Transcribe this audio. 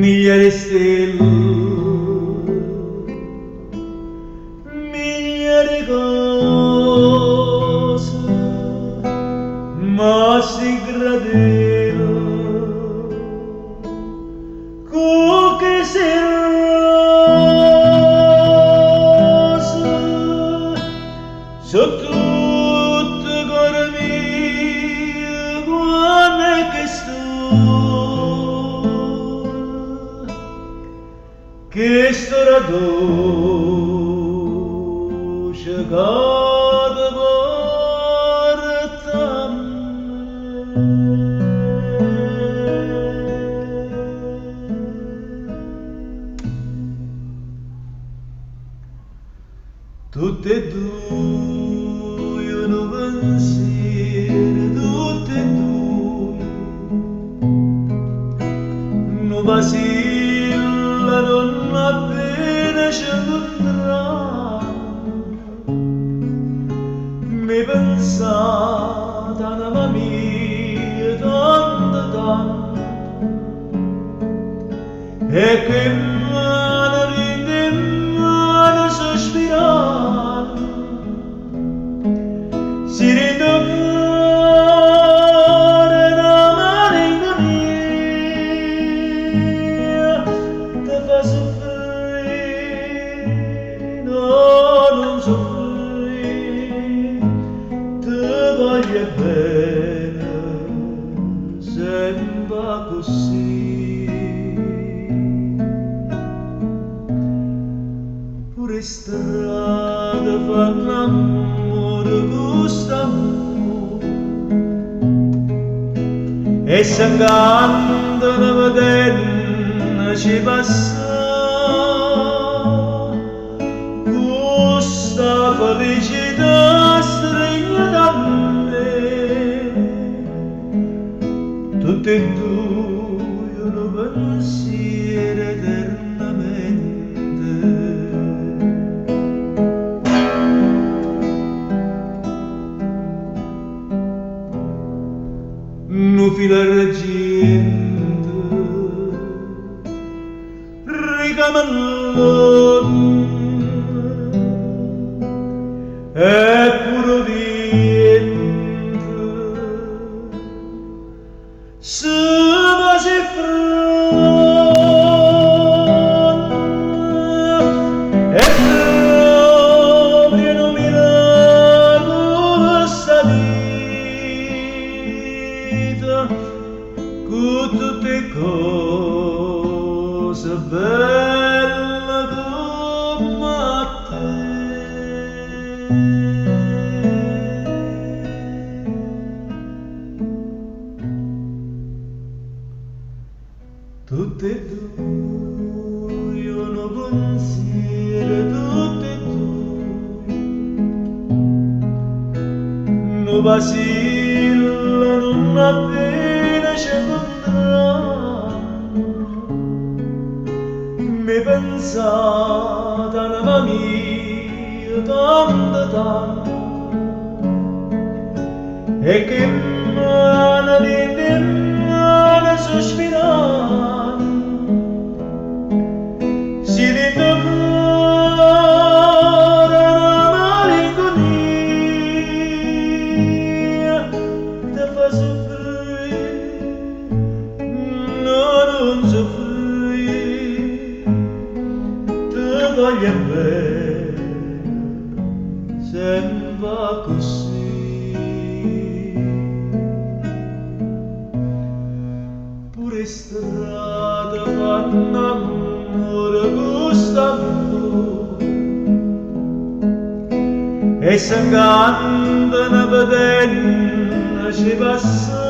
miglia di stelle, miglia di cose, ma si gradeva con che serose sotto tutte cose mie quando è che sto che storia dolce che ti porta a me. Tutte e due un pensiero, tutte e due un vacilla non appena ci incontriamo. Mi pensate anima mia tanto tanto e che mano rinde mano sospirando si ritoccare una malinconia ti fa soffrire, no non soffrire, ti voglio bene sempre così. Pure strada fanno amore gusto amore e se cantano vedendo ci passa questa felicità stringe da me. Tutti e due un pensiero eternamente. Nu filo argento ricamellone e puro vento se va si e proprio non miracolo sta vita con tutte cose belle come te. Tutte e due un pensiero, tutte e due non vacilla non appena ci incontriamo. Mi pensate anima mia tanto tanto e che mano di mano sospirando si ritoccare una malinconia ti fa soffrire, no non soffrire, ti voglio bene sempre così. Pure strada fanno amore gusto amore e se cantano vedendo ci passa